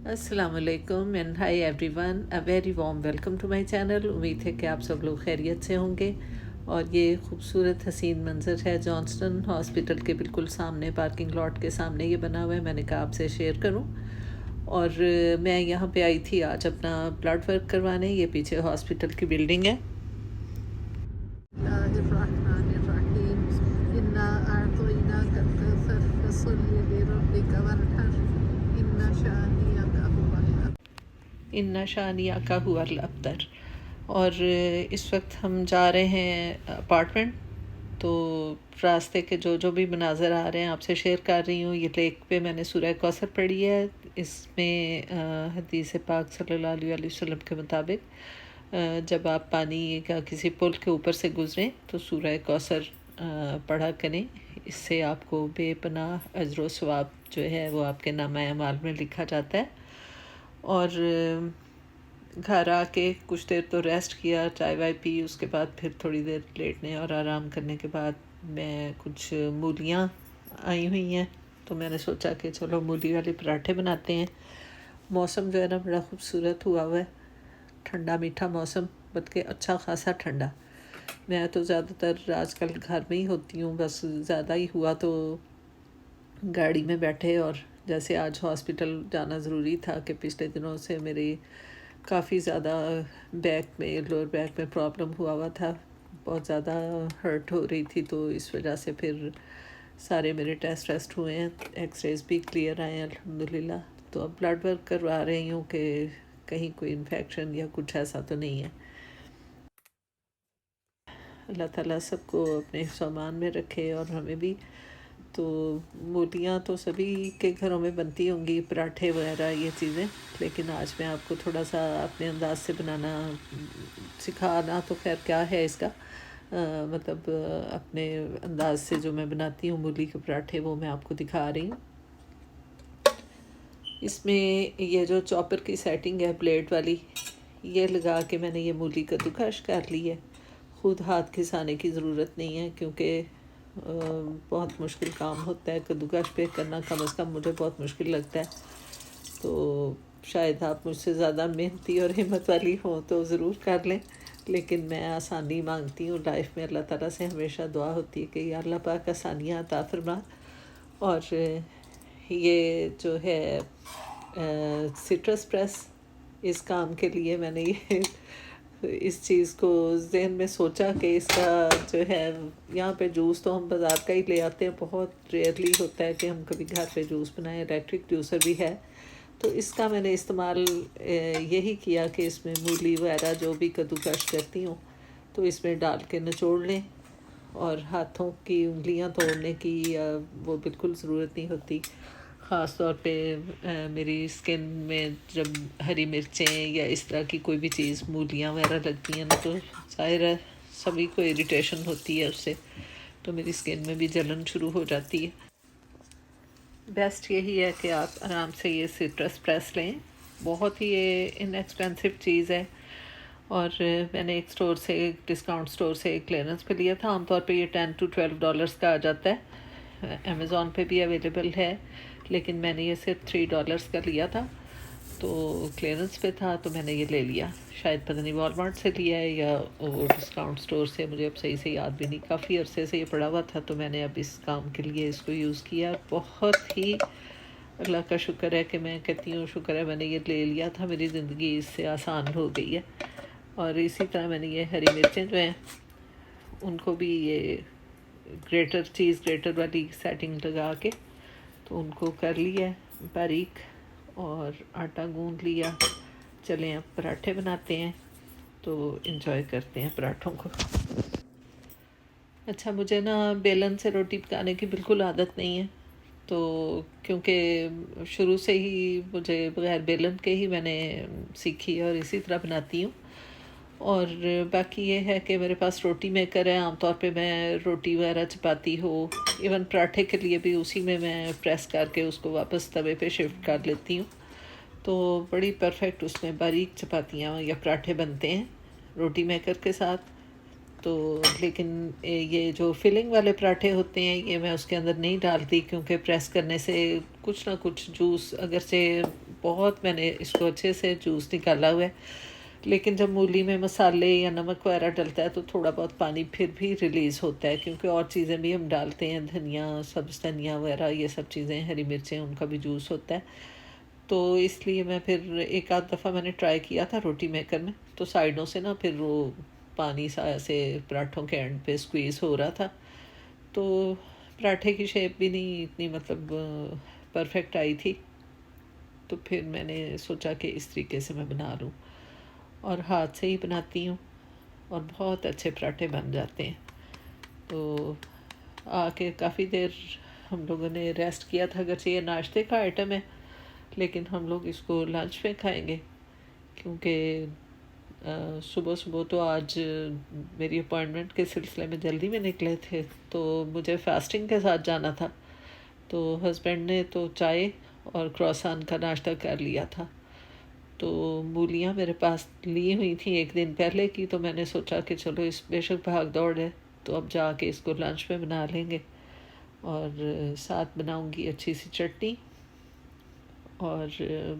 अस्सलामुअलैकुम and hi everyone, a very warm welcome to my channel. उम्मीद है कि आप सब लोग खैरियत से होंगे। और ये खूबसूरत हसीन मंज़र है जॉन्सटन हॉस्पिटल के बिल्कुल सामने, पार्किंग लॉट के सामने ये बना हुआ है। मैंने कहा आपसे शेयर करूं। और मैं यहाँ पे आई थी आज अपना ब्लड वर्क करवाने। ये पीछे हॉस्पिटल की बिल्डिंग है। इन्ना शानिया का हुआ अबतर। और इस वक्त हम जा रहे हैं अपार्टमेंट। तो रास्ते के जो जो भी मनाज़र आ रहे हैं आपसे शेयर कर रही हूँ। ये लेक पे मैंने सूरह कौसर पढ़ी है। इसमें हदीस पाक सल्लल्लाहु अलैहि वसल्लम के मुताबिक जब आप पानी का किसी पुल के ऊपर से गुज़रें तो सूरह कौसर पढ़ा करें। इससे आपको बेपनाह अजर व सवाब जो है वो आपके नामा अमाल में लिखा जाता है। और घर आके कुछ देर तो रेस्ट किया, चाय वाय पी। उसके बाद फिर थोड़ी देर लेटने और आराम करने के बाद मैं कुछ मूलियाँ आई हुई हैं तो मैंने सोचा कि चलो मूली वाले पराठे बनाते हैं। मौसम जो है ना बड़ा खूबसूरत हुआ है, ठंडा मीठा मौसम, बल्कि अच्छा खासा ठंडा। मैं तो ज़्यादातर आजकल घर में ही होती हूँ, बस ज़्यादा ही हुआ तो गाड़ी में बैठे। और जैसे आज हॉस्पिटल जाना ज़रूरी था कि पिछले दिनों से मेरी काफ़ी ज़्यादा बैक में, लोअर बैक में प्रॉब्लम हुआ था, बहुत ज़्यादा हर्ट हो रही थी। तो इस वजह से फिर सारे मेरे टेस्ट हुए हैं, एक्सरेज भी क्लियर आए हैं अल्हम्दुलिल्लाह। तो अब ब्लड वर्क करवा रही हूँ कि कहीं कोई इन्फेक्शन या कुछ ऐसा तो नहीं है। अल्लाह ताला सबको अपने सामान में रखे और हमें भी। तो मूलियाँ तो सभी के घरों में बनती होंगी, पराठे वगैरह ये चीज़ें। लेकिन आज मैं आपको थोड़ा सा अपने अंदाज से बनाना सिखाना, तो खैर क्या है इसका मतलब अपने अंदाज से जो मैं बनाती हूँ मूली के पराठे, वो मैं आपको दिखा रही हूँ। इसमें ये जो चॉपर की सेटिंग है ब्लेड वाली, ये लगा के मैंने ये मूली कद्दूकश कर ली है। ख़ुद हाथ घिसाने की ज़रूरत नहीं है क्योंकि बहुत मुश्किल काम होता है कद्दूकश पे करना, कम से कम मुझे बहुत मुश्किल लगता है। तो शायद आप मुझसे ज़्यादा मेहनती और हिम्मत वाली हो तो ज़रूर कर लें, लेकिन मैं आसानी मांगती हूँ लाइफ में। अल्लाह ताला से हमेशा दुआ होती है कि या अल्लाह पाक आसानियाँ अता फरमा। और ये जो है सिट्रस प्रेस, इस काम के लिए मैंने ये इस चीज़ को जहन में सोचा कि इसका जो है, यहाँ पे जूस तो हम बाज़ार का ही ले आते हैं, बहुत रेयरली होता है कि हम कभी घर पे जूस बनाएं। इलेक्ट्रिक जूसर भी है तो इसका मैंने इस्तेमाल यही किया कि इसमें मूली वगैरह जो भी कद्दूकश करती हूँ तो इसमें डाल के निचोड़ लें। और हाथों की उंगलियां तोड़ने की वो बिल्कुल ज़रूरत नहीं होती। ख़ास तौर पे मेरी स्किन में जब हरी मिर्चें या इस तरह की कोई भी चीज़, मूलियाँ वगैरह लगती हैं ना, तो ज़ाहिर है सभी को इरिटेशन होती है उससे, तो मेरी स्किन में भी जलन शुरू हो जाती है। बेस्ट यही है कि आप आराम से ये सिट्रस प्रेस लें। बहुत ही ये इनएक्सपेंसिव चीज़ है। और मैंने एक स्टोर से, एक डिस्काउंट स्टोर से क्लियरेंस पे लिया था। आमतौर पे ये $10 to $12 का आ जाता है। अमेज़ॉन पे भी अवेलेबल है, लेकिन मैंने ये सिर्फ $3 का लिया था। तो क्लियरेंस पे था तो मैंने ये ले लिया। शायद पता नहीं वॉलमार्ट से लिया है या वो डिस्काउंट स्टोर से, मुझे अब सही से याद भी नहीं। काफ़ी अरसे से ये पड़ा हुआ था तो मैंने अब इस काम के लिए इसको यूज़ किया। बहुत ही अल्लाह का शुक्र है कि मैं कहती हूँ शुक्र है मैंने ये ले लिया था, मेरी ज़िंदगी इससे आसान हो गई है। और इसी तरह मैंने ये हरी मिर्चें जो हैं उनको भी ये ग्रेटर वाली सेटिंग लगा के तो उनको कर लिया बारीक और आटा गूंद लिया। चलें अब पराठे बनाते हैं, तो इन्जॉय करते हैं पराठों को। अच्छा, मुझे ना बेलन से रोटी पकाने की बिल्कुल आदत नहीं है। तो क्योंकि शुरू से ही मुझे बगैर बेलन के ही मैंने सीखी और इसी तरह बनाती हूँ। और बाकी ये है कि मेरे पास रोटी मेकर है। आमतौर पे मैं रोटी वगैरह चपाती हो, इवन पराठे के लिए भी उसी में मैं प्रेस करके उसको वापस तवे पे शिफ्ट कर लेती हूँ। तो बड़ी परफेक्ट उसमें बारीक चपातियाँ या पराठे बनते हैं रोटी मेकर के साथ। तो लेकिन ये जो फिलिंग वाले पराठे होते हैं ये मैं उसके अंदर नहीं डालती, क्योंकि प्रेस करने से कुछ ना कुछ जूस अगर से बहुत मैंने इसको अच्छे से जूस निकाला हुआ है, लेकिन जब मूली में मसाले या नमक वगैरह डलता है तो थोड़ा बहुत पानी फिर भी रिलीज़ होता है, क्योंकि और चीज़ें भी हम डालते हैं, धनिया, सब्ज़ धनिया वगैरह, ये सब चीज़ें, हरी मिर्चें, उनका भी जूस होता है। तो इसलिए मैं फिर एक आध दफ़ा मैंने ट्राई किया था रोटी मेकर में, तो साइडों से ना फिर वो पानी सा ऐसे पराठों के एंड पे स्क्वीज़ हो रहा था, तो पराठे की शेप भी नहीं इतनी मतलब परफेक्ट आई थी। तो फिर मैंने सोचा कि इस तरीके से मैं बना लूँ, और हाथ से ही बनाती हूँ और बहुत अच्छे पराठे बन जाते हैं। तो आके काफ़ी देर हम लोगों ने रेस्ट किया था, अगर ये नाश्ते का आइटम है, लेकिन हम लोग इसको लंच में खाएंगे, क्योंकि सुबह सुबह तो आज मेरी अपॉइंटमेंट के सिलसिले में जल्दी में निकले थे, तो मुझे फास्टिंग के साथ जाना था। तो हस्बैंड ने तो चाय और क्रॉसान का नाश्ता कर लिया था। तो मूलियाँ मेरे पास ली हुई थी एक दिन पहले की, तो मैंने सोचा कि चलो इस बेशक भाग दौड़ है, तो अब जाके इसको लंच में बना लेंगे, और साथ बनाऊंगी अच्छी सी चटनी। और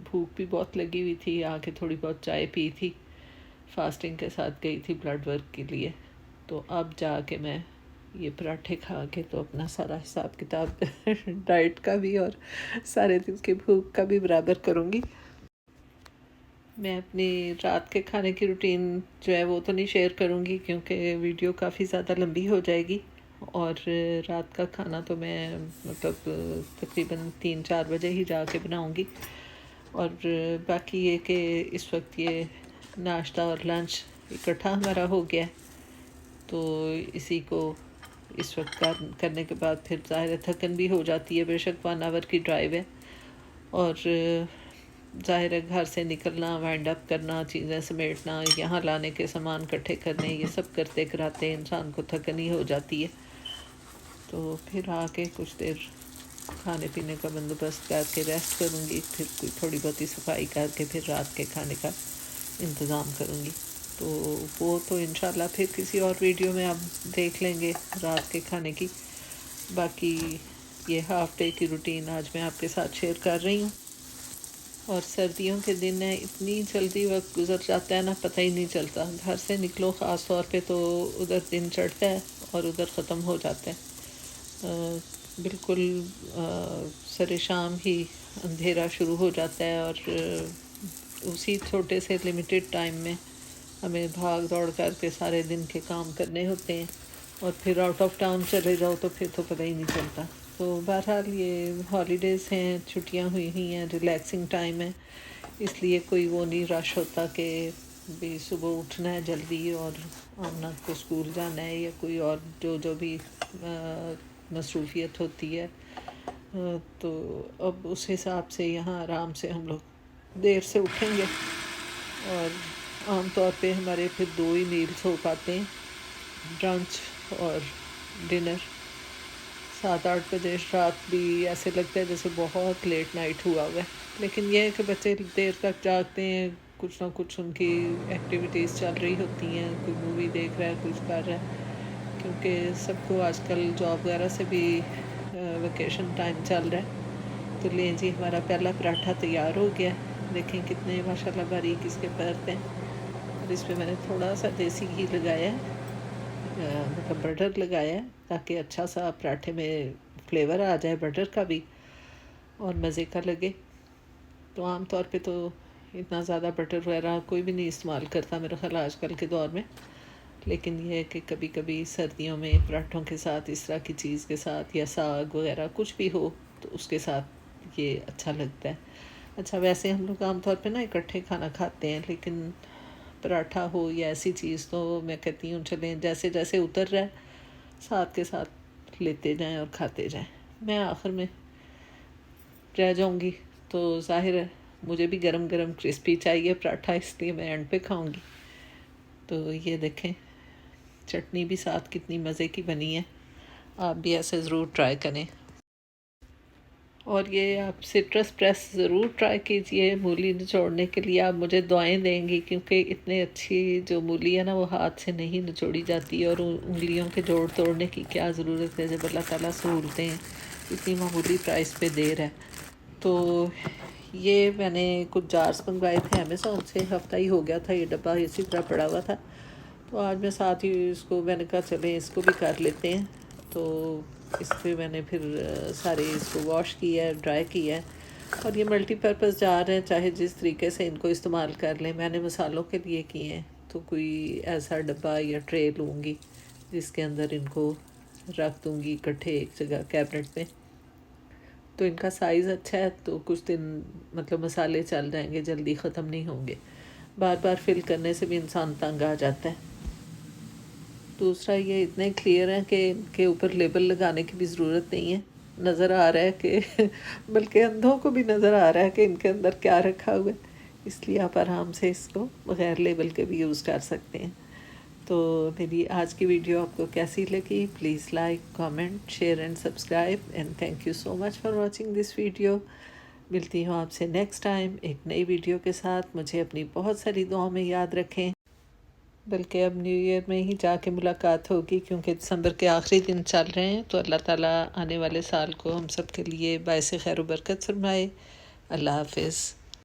भूख भी बहुत लगी हुई थी, आके थोड़ी बहुत चाय पी थी, फास्टिंग के साथ गई थी ब्लड वर्क के लिए। तो अब जाके मैं ये पराठे खा के तो अपना सारा हिसाब किताब डाइट का भी और सारे दिन की भूख का भी बराबर करूँगी। मैं अपनी रात के खाने की रूटीन जो है वो तो नहीं शेयर करूँगी, क्योंकि वीडियो काफ़ी ज़्यादा लंबी हो जाएगी, और रात का खाना तो मैं मतलब तकरीबन 3-4 बजे ही जाके बनाऊँगी। और बाकी ये कि इस वक्त ये नाश्ता और लंच इकट्ठा हमारा हो गया है, तो इसी को इस वक्त करने के बाद फिर ज़ाहिर थकन भी हो जाती है, बेशक 1 आवर की ड्राइव है, और ज़ाहिर है घर से निकलना, वाइंड अप करना, चीज़ें समेटना, यहाँ लाने के सामान इकट्ठे करने, ये सब करते कराते इंसान को थकन ही हो जाती है। तो फिर आके कुछ देर खाने पीने का बंदोबस्त करके रेस्ट करूँगी, फिर कोई थोड़ी बहुत ही सफाई करके फिर रात के खाने का इंतज़ाम करूँगी। तो वो तो इंशाल्लाह फिर किसी और वीडियो में आप देख लेंगे रात के खाने की। बाकी ये हाफ डे की रूटीन आज मैं आपके साथ शेयर कर रही हूँ। और सर्दियों के दिन है, इतनी जल्दी वक्त गुजर जाता है ना, पता ही नहीं चलता। घर से निकलो ख़ास तौर पे तो उधर दिन चढ़ता है और उधर ख़त्म हो जाता है। बिल्कुल सरे शाम ही अंधेरा शुरू हो जाता है, और उसी छोटे से लिमिटेड टाइम में हमें भाग दौड़ करके सारे दिन के काम करने होते हैं, और फिर आउट ऑफ टाउन चले जाओ तो फिर तो पता ही नहीं चलता। तो बहरहाल ये हॉलीडेज़ हैं, छुट्टियां हुई हैं, रिलैक्सिंग टाइम है, इसलिए कोई वो नहीं रश होता कि भी सुबह उठना है जल्दी और आमना को स्कूल जाना है, या कोई और जो भी मसरूफियत होती है। तो अब उस हिसाब से यहाँ आराम से हम लोग देर से उठेंगे, और आम तौर पे हमारे फिर 2 ही मील्स हो पाते हैं, ब्रंच और डिनर। 7-8 बजे रात भी ऐसे लगता है जैसे बहुत लेट नाइट हुआ है, लेकिन यह है कि बच्चे देर तक जागते हैं, कुछ ना कुछ उनकी एक्टिविटीज़ चल रही होती हैं, कोई मूवी देख रहा है, कुछ कर रहा है, क्योंकि सबको आजकल जॉब वगैरह से भी वेकेशन टाइम चल रहा है। तो लें जी, हमारा पहला पराठा तैयार हो गया। देखें कितने माशाल्लाह बारीक इसके परत हैं, और इस पर मैंने थोड़ा सा देसी घी लगाया है, मतलब बटर लगाया है, ताकि अच्छा सा पराठे में फ्लेवर आ जाए बटर का भी और मज़े का लगे। तो आम तौर पे तो इतना ज़्यादा बटर वगैरह कोई भी नहीं इस्तेमाल करता मेरा ख्याल आजकल के दौर में, लेकिन यह है कि कभी कभी सर्दियों में पराठों के साथ, इस तरह की चीज़ के साथ, या साग वगैरह कुछ भी हो, तो उसके साथ ये अच्छा लगता है। अच्छा, वैसे हम लोग आमतौर पे ना इकट्ठे खाना खाते हैं, लेकिन पराठा हो या ऐसी चीज़ तो मैं कहती हूँ चलें जैसे जैसे उतर रहा है साथ के साथ लेते जाएं और खाते जाएं। मैं आखिर में रह जाऊँगी, तो ज़ाहिर है मुझे भी गरम गरम क्रिस्पी चाहिए पराठा, इसलिए मैं एंड पे खाऊँगी। तो ये देखें चटनी भी साथ कितनी मज़े की बनी है, आप भी ऐसे ज़रूर ट्राई करें। और ये आप सिट्रस प्रेस ज़रूर ट्राई कीजिए मूली निचोड़ने के लिए। आप मुझे दुआएं देंगी, क्योंकि इतनी अच्छी जो मूली है ना वो हाथ से नहीं निचोड़ी जाती, और उंगलियों के जोड़ तोड़ने की क्या ज़रूरत है जब अल्लाह ताला सहूलतें इतनी मामूली प्राइस पे दे रहा है। तो ये मैंने कुछ जार्स मंगवाए थे अमेज़ोन से, हफ़्ता ही हो गया था ये डब्बा इसी तरह पड़ा हुआ था। तो आज मैं साथ ही इसको मैंने कहा चलें इसको भी कर लेते हैं। तो इस पे मैंने फिर सारे इसको वॉश किया है, ड्राई किया है। और ये मल्टीपर्पज़ जार हैं, चाहे जिस तरीके से इनको इस्तेमाल कर लें। मैंने मसालों के लिए किए हैं, तो कोई ऐसा डब्बा या ट्रे लूँगी जिसके अंदर इनको रख दूँगी इकट्ठे एक जगह कैबिनेट में। तो इनका साइज़ अच्छा है, तो कुछ दिन मतलब मसाले चल जाएंगे, जल्दी ख़त्म नहीं होंगे। बार बार फिल करने से भी इंसान तंग आ जाता है। दूसरा ये इतने क्लियर हैं कि इनके ऊपर लेबल लगाने की भी ज़रूरत नहीं है। नज़र आ रहा है कि बल्कि अंधों को भी नज़र आ रहा है कि इनके अंदर क्या रखा हुआ है, इसलिए आप आराम से इसको बग़ैर लेबल के भी यूज़ कर सकते हैं। तो मेरी आज की वीडियो आपको कैसी लगी? Please like, comment, share and subscribe and thank you so much for watching this video. मिलती हूँ आपसे नेक्स्ट टाइम एक नई वीडियो के साथ। मुझे अपनी बहुत सारी दुआओं में याद रखें। बल्कि अब न्यू ईयर में ही जाके मुलाकात होगी, क्योंकि दिसंबर के आखिरी दिन चल रहे हैं। तो अल्लाह ताला आने वाले साल को हम सब के लिए बाइस खैर बरकत फरमाए। अल्लाह हाफिज़।